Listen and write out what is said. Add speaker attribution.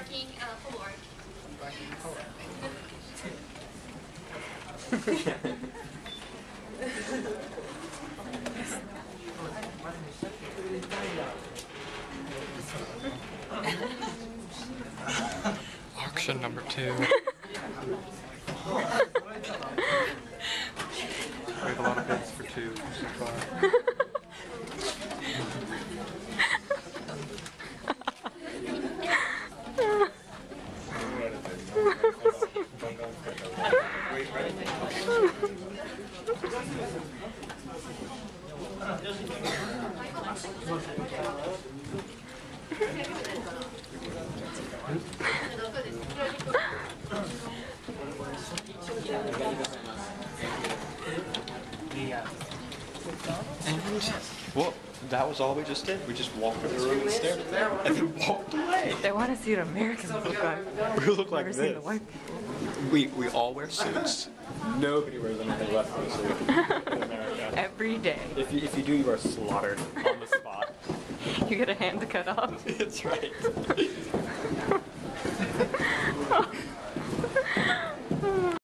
Speaker 1: Parking floor.
Speaker 2: Auction number 2. We have a lot of bids for 2 so far.
Speaker 3: Well, that was all we just did. We just walked in the room and stared at them and then walked away.
Speaker 4: They want to see what Americans look like.
Speaker 3: We look like
Speaker 4: Never seen the
Speaker 3: this.
Speaker 4: white people.
Speaker 3: We all wear suits. Nobody wears anything less than a suit in America.
Speaker 4: Every day.
Speaker 3: If you do, you are slaughtered on the spot.
Speaker 4: You get a hand to cut off.
Speaker 3: That's right.